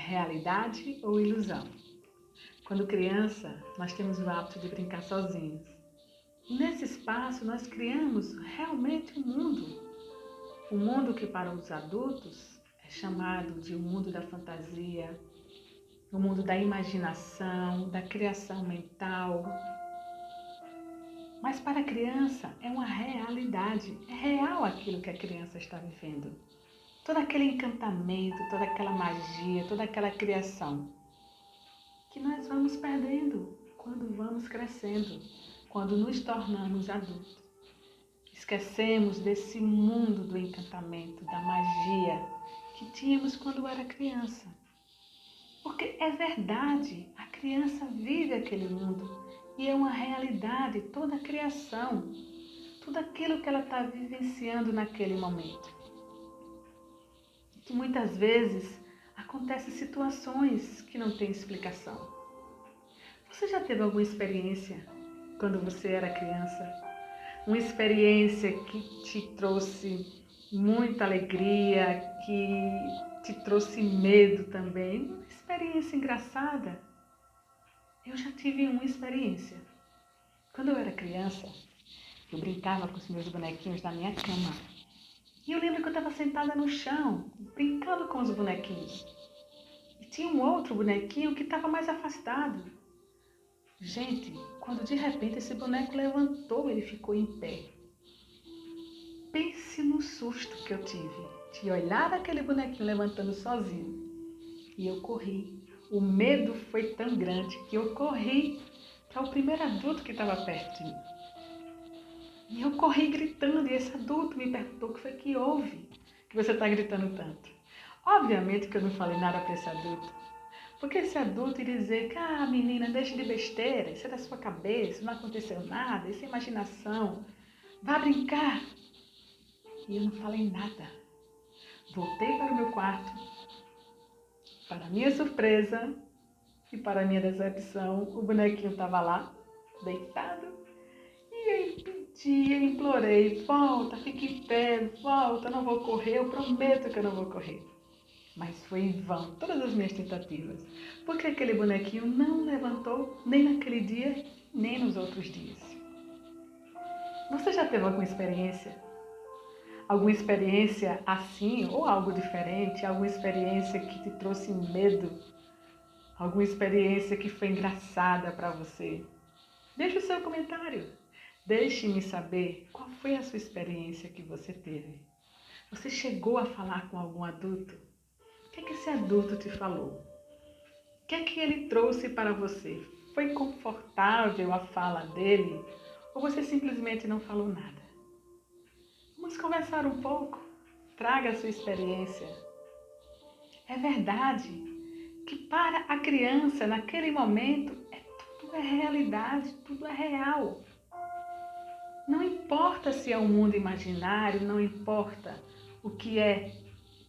realidade ou ilusão? Quando criança, nós temos o hábito de brincar sozinhos. E nesse espaço, nós criamos realmente um mundo. Um mundo que para os adultos é chamado de o mundo da fantasia, o mundo da imaginação, da criação mental. Mas para a criança é uma realidade, é real aquilo que a criança está vivendo. Todo aquele encantamento, toda aquela magia, toda aquela criação que nós vamos perdendo quando vamos crescendo, quando nos tornamos adultos. Esquecemos desse mundo do encantamento, da magia que tínhamos quando era criança. Porque é verdade, a criança vive aquele mundo e é uma realidade, toda a criação, tudo aquilo que ela está vivenciando naquele momento. Que muitas vezes acontecem situações que não têm explicação. Você já teve alguma experiência quando você era criança? Uma experiência que te trouxe muita alegria, que te trouxe medo também? Uma experiência engraçada? Eu já tive uma experiência. Quando eu era criança, eu brincava com os meus bonequinhos na minha cama. E eu lembro que eu estava sentada no chão, brincando com os bonequinhos. E tinha um outro bonequinho que estava mais afastado. Gente, quando de repente esse boneco levantou, ele ficou em pé. Pense no susto que eu tive de olhar aquele bonequinho levantando sozinho. E eu corri. O medo foi tão grande que eu corri para o primeiro adulto que estava perto de mim. E eu corri gritando e esse adulto me perguntou o que foi que houve, que você está gritando tanto. Obviamente que eu não falei nada para esse adulto. Porque esse adulto iria dizer que, menina, deixa de besteira, isso é da sua cabeça, não aconteceu nada, isso é imaginação, vá brincar. E eu não falei nada. Voltei para o meu quarto, para minha surpresa e para minha decepção, o bonequinho estava lá, deitado, e eu pedi, eu implorei, volta, fique em pé, volta, não vou correr, eu prometo que eu não vou correr. Mas foi em vão todas as minhas tentativas, porque aquele bonequinho não levantou nem naquele dia, nem nos outros dias. Você já teve alguma experiência? Alguma experiência assim, ou algo diferente? Alguma experiência que te trouxe medo? Alguma experiência que foi engraçada para você? Deixe o seu comentário. Deixe-me saber qual foi a sua experiência que você teve. Você chegou a falar com algum adulto? O que é que esse adulto te falou? O que é que ele trouxe para você? Foi confortável a fala dele? Ou você simplesmente não falou nada? Vamos conversar um pouco? Traga a sua experiência. É verdade que para a criança, naquele momento, tudo é realidade, tudo é real. Não importa se é um mundo imaginário, não importa o que é,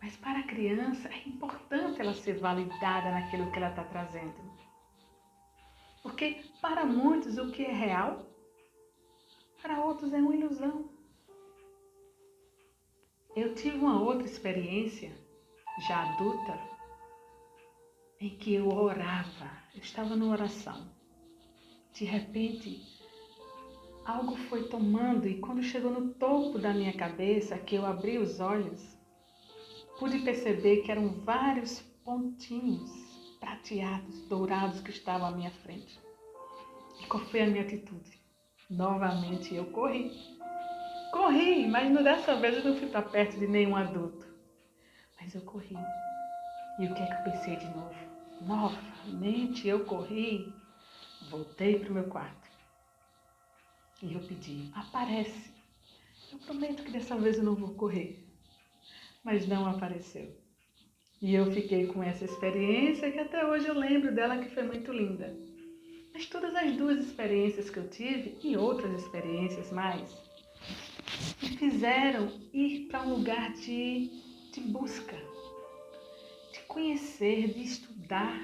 mas para a criança é importante ela ser validada naquilo que ela está trazendo. Porque para muitos o que é real, para outros é uma ilusão. Eu tive uma outra experiência, já adulta, em que eu orava, eu estava numa oração. De repente, algo foi tomando e quando chegou no topo da minha cabeça, que eu abri os olhos, pude perceber que eram vários pontinhos prateados, dourados que estavam à minha frente. E qual foi a minha atitude? Novamente eu corri. Corri, mas dessa vez eu não fui para perto de nenhum adulto. Mas eu corri. E o que é que eu pensei de novo? Novamente eu corri. Voltei para o meu quarto. E eu pedi, aparece. Eu prometo que dessa vez eu não vou correr. Mas não apareceu. E eu fiquei com essa experiência que até hoje eu lembro dela, que foi muito linda. Mas todas as duas experiências que eu tive e outras experiências mais me fizeram ir para um lugar de busca, de conhecer, de estudar.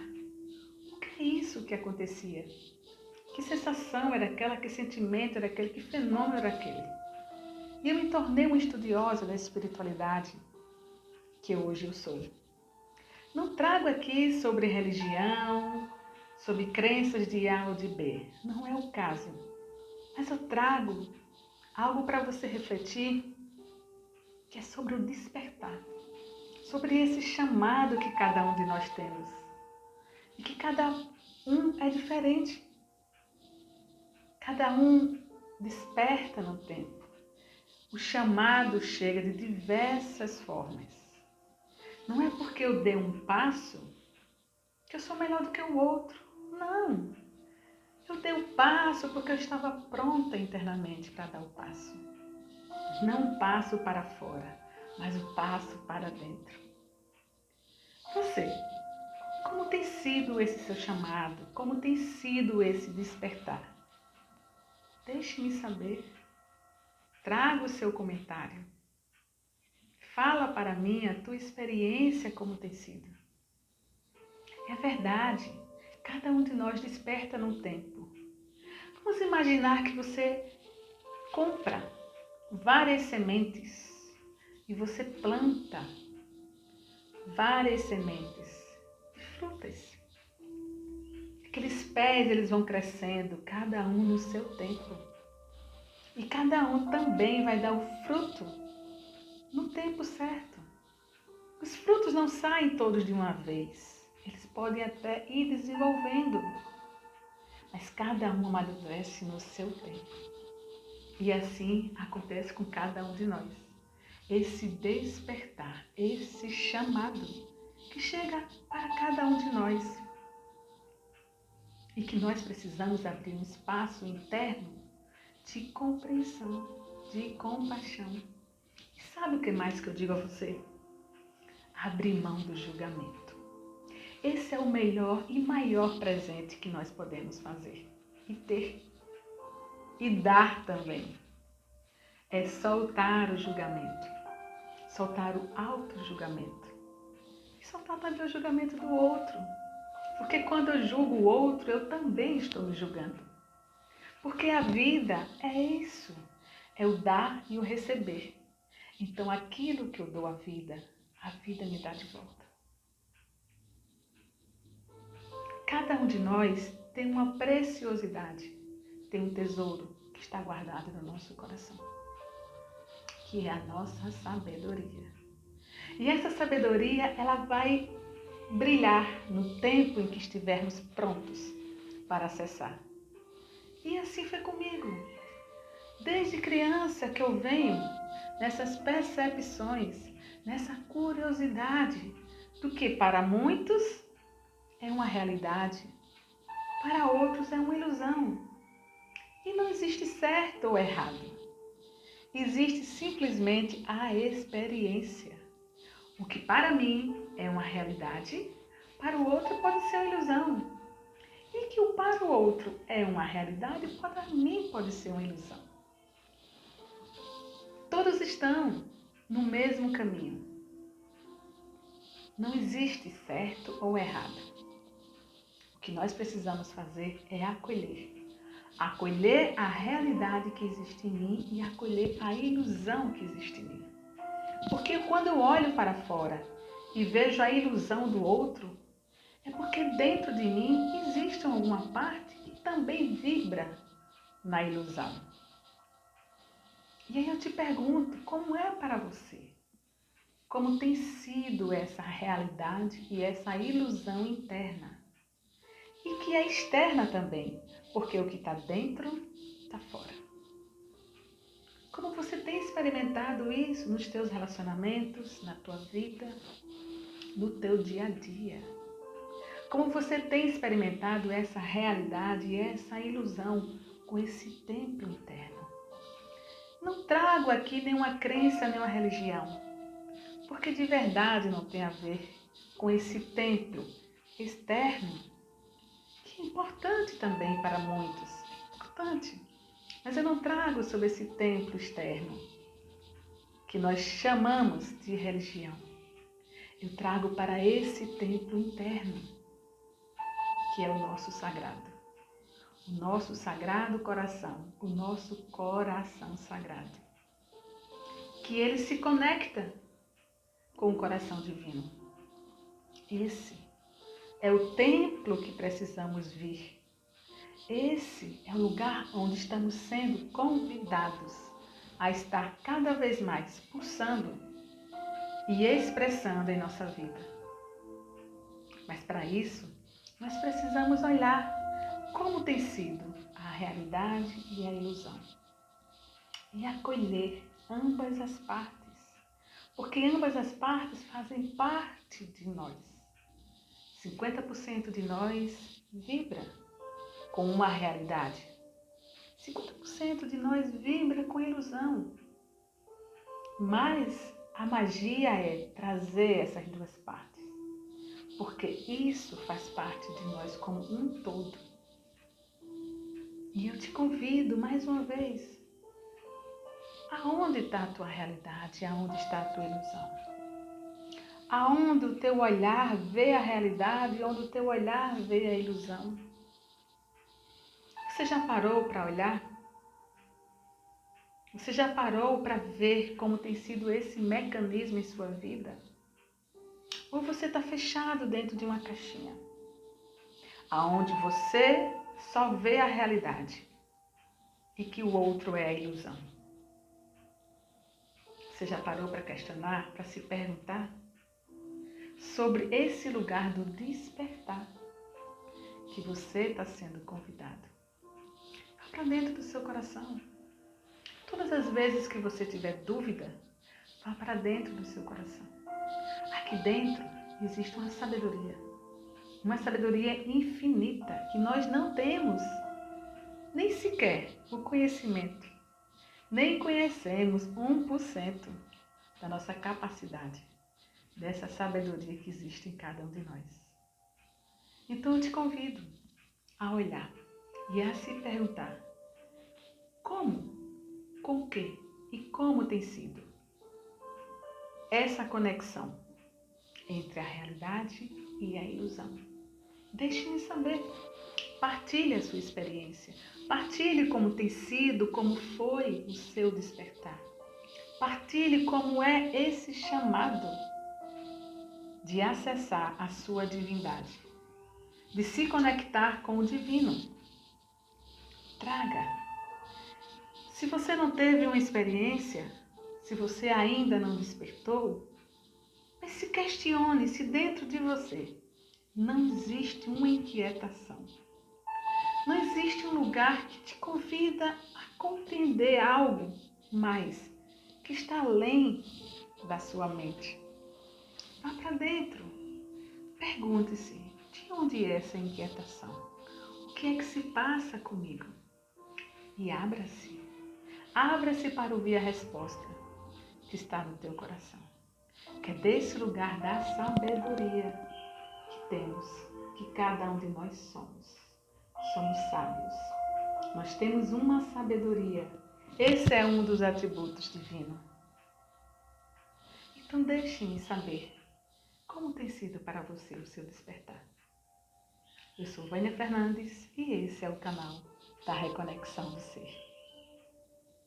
O que é isso que acontecia? Que sensação era aquela, que sentimento era aquele, que fenômeno era aquele? E eu me tornei uma estudiosa da espiritualidade que hoje eu sou. Não trago aqui sobre religião, sobre crenças de A ou de B. Não é o caso. Mas eu trago algo para você refletir, que é sobre o despertar. Sobre esse chamado que cada um de nós temos. E que cada um é diferente. Cada um desperta no tempo. O chamado chega de diversas formas. Não é porque eu dei um passo que eu sou melhor do que o outro. Não. Eu dei o passo porque eu estava pronta internamente para dar o passo. Não o passo para fora, mas o passo para dentro. Você, como tem sido esse seu chamado? Como tem sido esse despertar? Deixe-me saber. Traga o seu comentário. Fala para mim a tua experiência como tem sido. É verdade, cada um de nós desperta num tempo. Vamos imaginar que você compra várias sementes e você planta várias sementes de frutas. Aqueles pés, eles vão crescendo, cada um no seu tempo. E cada um também vai dar o fruto no tempo certo. Os frutos não saem todos de uma vez. Eles podem até ir desenvolvendo. Mas cada um amadurece no seu tempo. E assim acontece com cada um de nós. Esse despertar, esse chamado que chega para cada um de nós. E que nós precisamos abrir um espaço interno de compreensão, de compaixão. E sabe o que mais que eu digo a você? Abrir mão do julgamento. Esse é o melhor e maior presente que nós podemos fazer e ter. E dar também. É soltar o julgamento. Soltar o auto-julgamento. E soltar também o julgamento do outro. Porque quando eu julgo o outro, eu também estou me julgando. Porque a vida é isso. É o dar e o receber. Então aquilo que eu dou à vida, a vida me dá de volta. Cada um de nós tem uma preciosidade, tem um tesouro que está guardado no nosso coração, que é a nossa sabedoria. E essa sabedoria, ela vai brilhar no tempo em que estivermos prontos para acessar. E assim foi comigo. Desde criança que eu venho nessas percepções, nessa curiosidade do que para muitos é uma realidade, para outros é uma ilusão. E não existe certo ou errado. Existe simplesmente a experiência. O que para mim é uma realidade, para o outro pode ser uma ilusão. E que o para o outro é uma realidade, para mim pode ser uma ilusão. Todos estão no mesmo caminho. Não existe certo ou errado. O que nós precisamos fazer é acolher. Acolher a realidade que existe em mim e acolher a ilusão que existe em mim. Porque quando eu olho para fora e vejo a ilusão do outro, é porque dentro de mim existe alguma parte que também vibra na ilusão. E aí eu te pergunto, como é para você? Como tem sido essa realidade e essa ilusão interna? E que é externa também, porque o que está dentro está fora. Como você tem experimentado isso nos teus relacionamentos, na tua vida, no teu dia a dia? Como você tem experimentado essa realidade e essa ilusão com esse templo interno? Não trago aqui nenhuma crença, nenhuma religião, porque de verdade não tem a ver com esse templo externo, que é importante também para muitos, importante. Mas eu não trago sobre esse templo externo, que nós chamamos de religião. Eu trago para esse templo interno, que é o nosso sagrado. O nosso sagrado coração, o nosso coração sagrado. Que ele se conecta com o coração divino. Esse é o templo que precisamos vir. Esse é o lugar onde estamos sendo convidados a estar cada vez mais pulsando e expressando em nossa vida. Mas para isso, nós precisamos olhar como tem sido a realidade e a ilusão e acolher ambas as partes, porque ambas as partes fazem parte de nós. 50% de nós vibra com uma realidade, 50% de nós vibra com ilusão. Mas a magia é trazer essas duas partes, porque isso faz parte de nós como um todo. E eu te convido mais uma vez, aonde está a tua realidade? Aonde está a tua ilusão? Aonde o teu olhar vê a realidade e onde o teu olhar vê a ilusão? Você já parou para olhar? Você já parou para ver como tem sido esse mecanismo em sua vida? Ou você está fechado dentro de uma caixinha, aonde você só vê a realidade e que o outro é a ilusão? Você já parou para questionar, para se perguntar sobre esse lugar do despertar que você está sendo convidado? Vá para dentro do seu coração. Todas as vezes que você tiver dúvida, vá para dentro do seu coração. Aqui dentro existe uma sabedoria infinita que nós não temos nem sequer o conhecimento, nem conhecemos 1% da nossa capacidade, dessa sabedoria que existe em cada um de nós. Então eu te convido a olhar e a se perguntar como, com o que e como tem sido essa conexão entre a realidade e a ilusão. Deixe-me saber. Partilhe a sua experiência. Partilhe como tem sido, como foi o seu despertar. Partilhe como é esse chamado de acessar a sua divindade, de se conectar com o divino. Traga. Se você não teve uma experiência, se você ainda não despertou, mas se questione se dentro de você não existe uma inquietação. Não existe um lugar que te convida a compreender algo mais que está além da sua mente. Vá para dentro. Pergunte-se, de onde é essa inquietação? O que é que se passa comigo? E abra-se. Abra-se para ouvir a resposta que está no teu coração. Que é desse lugar da sabedoria que temos, que cada um de nós somos. Somos sábios. Nós temos uma sabedoria. Esse é um dos atributos divinos. Então deixe-me saber como tem sido para você o seu despertar. Eu sou Vânia Fernandes e esse é o canal da Reconexão do Ser.